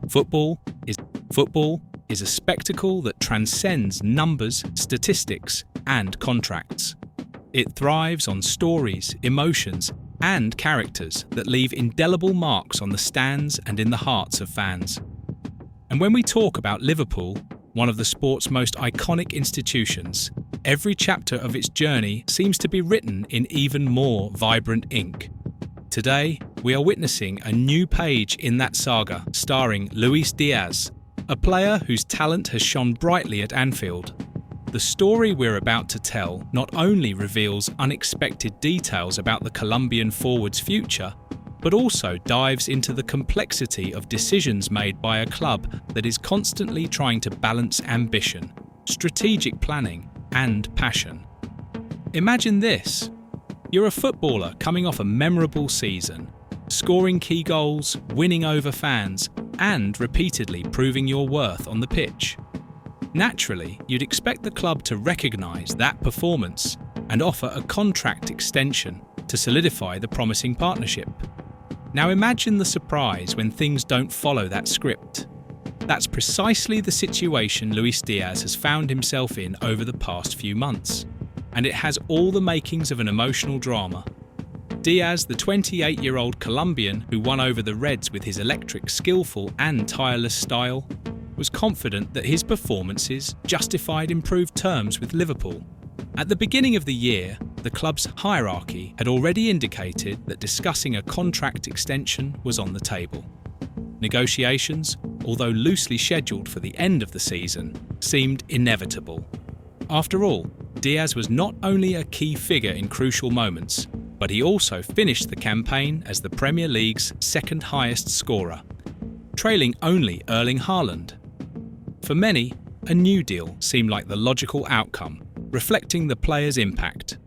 Football is football is a spectacle that transcends numbers, statistics, and contracts. It thrives on stories, emotions, and characters that leave indelible marks on the stands and in the hearts of fans. And when we talk about Liverpool, one of the sport's most iconic institutions, every chapter of its journey seems to be written in even more vibrant ink. Today, we are witnessing a new page in that saga starring Luis Diaz, a player whose talent has shone brightly at Anfield. The story we're about to tell not only reveals unexpected details about the Colombian forward's future, but also dives into the complexity of decisions made by a club that is constantly trying to balance ambition, strategic planning, and passion. Imagine this. You're a footballer coming off a memorable season, scoring key goals, winning over fans, and repeatedly proving your worth on the pitch. Naturally, you'd expect the club to recognise that performance and offer a contract extension to solidify the promising partnership. Now imagine the surprise when things don't follow that script. That's precisely the situation Luis Diaz has found himself in over the past few months, and it has all the makings of an emotional drama. Díaz, the 28-year-old Colombian who won over the Reds with his electric, skillful and tireless style, was confident that his performances justified improved terms with Liverpool. At the beginning of the year, the club's hierarchy had already indicated that discussing a contract extension was on the table. Negotiations, although loosely scheduled for the end of the season, seemed inevitable. After all, Díaz was not only a key figure in crucial moments, but he also finished the campaign as the Premier League's second highest scorer, trailing only Erling Haaland. For many, a new deal seemed like the logical outcome, reflecting the player's impact.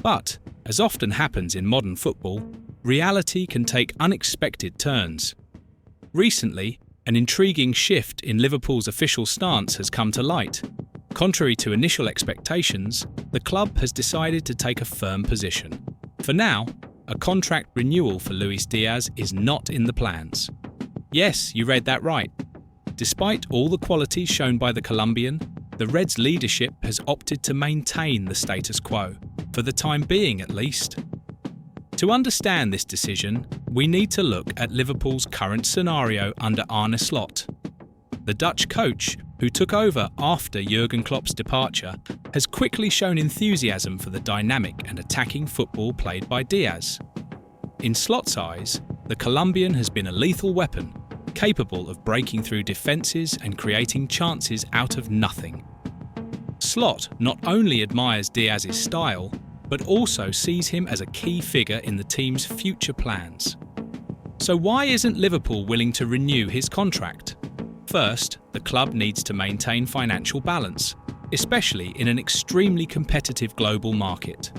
But, as often happens in modern football, reality can take unexpected turns. Recently, an intriguing shift in Liverpool's official stance has come to light. Contrary to initial expectations, the club has decided to take a firm position. For now, a contract renewal for Luis Diaz is not in the plans. Yes, you read that right. Despite all the qualities shown by the Colombian, the Reds' leadership has opted to maintain the status quo, for the time being at least. To understand this decision, we need to look at Liverpool's current scenario under Arne Slot. The Dutch coach, who took over after Jurgen Klopp's departure, has quickly shown enthusiasm for the dynamic and attacking football played by Díaz. In Slot's eyes, the Colombian has been a lethal weapon, capable of breaking through defences and creating chances out of nothing. Slot not only admires Díaz's style, but also sees him as a key figure in the team's future plans. So why isn't Liverpool willing to renew his contract? First, the club needs to maintain financial balance, especially in an extremely competitive global market.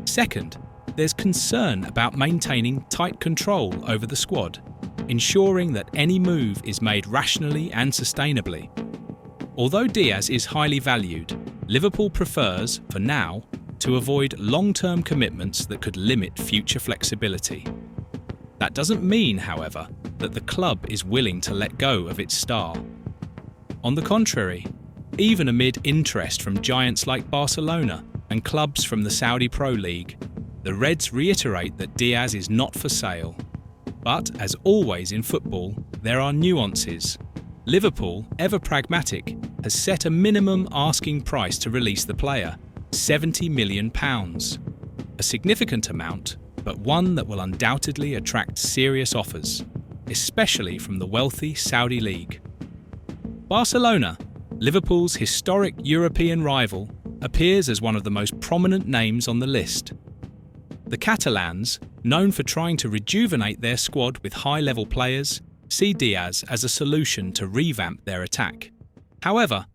Second, there's concern about maintaining tight control over the squad, ensuring that any move is made rationally and sustainably. Although Díaz is highly valued, Liverpool prefers, for now, to avoid long-term commitments that could limit future flexibility. That doesn't mean, however, that the club is willing to let go of its star. On the contrary, even amid interest from giants like Barcelona and clubs from the Saudi Pro League, the Reds reiterate that Díaz is not for sale. But, as always in football, there are nuances. Liverpool, ever pragmatic, has set a minimum asking price to release the player, £70 million. A significant amount, but one that will undoubtedly attract serious offers, especially from the wealthy Saudi League. Barcelona, Liverpool's historic European rival, appears as one of the most prominent names on the list. The Catalans, known for trying to rejuvenate their squad with high-level players, see Díaz as a solution to revamp their attack. However,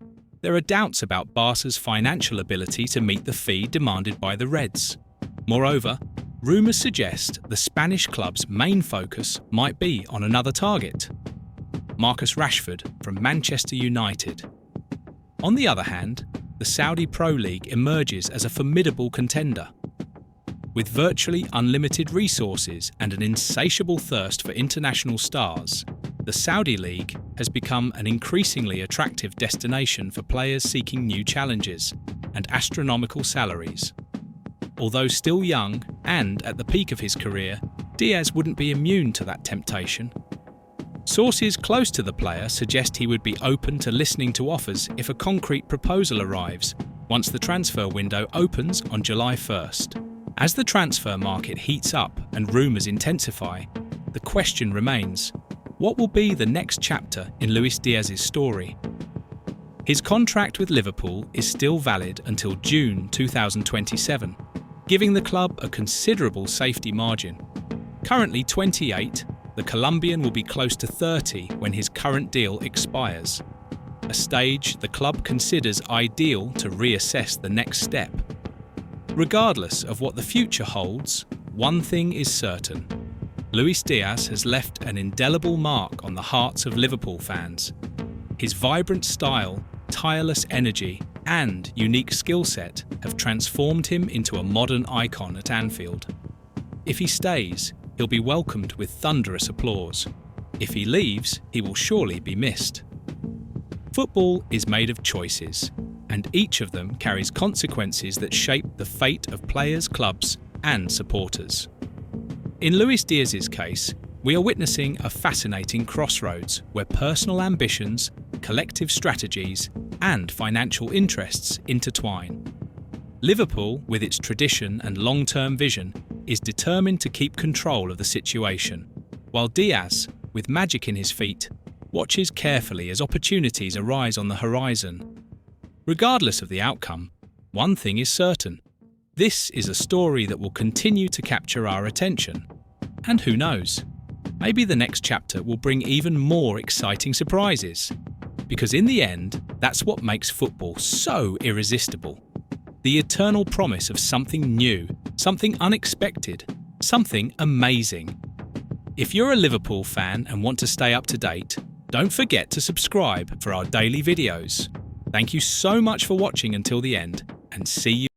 there are doubts about Barca's financial ability to meet the fee demanded by the Reds. Moreover, rumours suggest the Spanish club's main focus might be on another target, Marcus Rashford from Manchester United. On the other hand, the Saudi Pro League emerges as a formidable contender. With virtually unlimited resources and an insatiable thirst for international stars, the Saudi League has become an increasingly attractive destination for players seeking new challenges and astronomical salaries. Although still young and at the peak of his career, Diaz wouldn't be immune to that temptation. Sources close to the player suggest he would be open to listening to offers if a concrete proposal arrives once the transfer window opens on July 1st. As the transfer market heats up and rumours intensify, the question remains, what will be the next chapter in Luis Diaz's story? His contract with Liverpool is still valid until June 2027, giving the club a considerable safety margin. Currently 28, the Colombian will be close to 30 when his current deal expires, a stage the club considers ideal to reassess the next step. Regardless of what the future holds, one thing is certain. Luis Diaz has left an indelible mark on the hearts of Liverpool fans. His vibrant style, tireless energy, and unique skill set have transformed him into a modern icon at Anfield. If he stays, he'll be welcomed with thunderous applause. If he leaves, he will surely be missed. Football is made of choices, and each of them carries consequences that shape the fate of players, clubs, and supporters. In Luis Diaz's case, we are witnessing a fascinating crossroads where personal ambitions, collective strategies, and financial interests intertwine. Liverpool, with its tradition and long-term vision, is determined to keep control of the situation, while Diaz, with magic in his feet, watches carefully as opportunities arise on the horizon. Regardless of the outcome, one thing is certain. This is a story that will continue to capture our attention. And who knows, maybe the next chapter will bring even more exciting surprises. Because in the end, that's what makes football so irresistible. The eternal promise of something new, something unexpected, something amazing. If you're a Liverpool fan and want to stay up to date, don't forget to subscribe for our daily videos. Thank you so much for watching until the end, and see you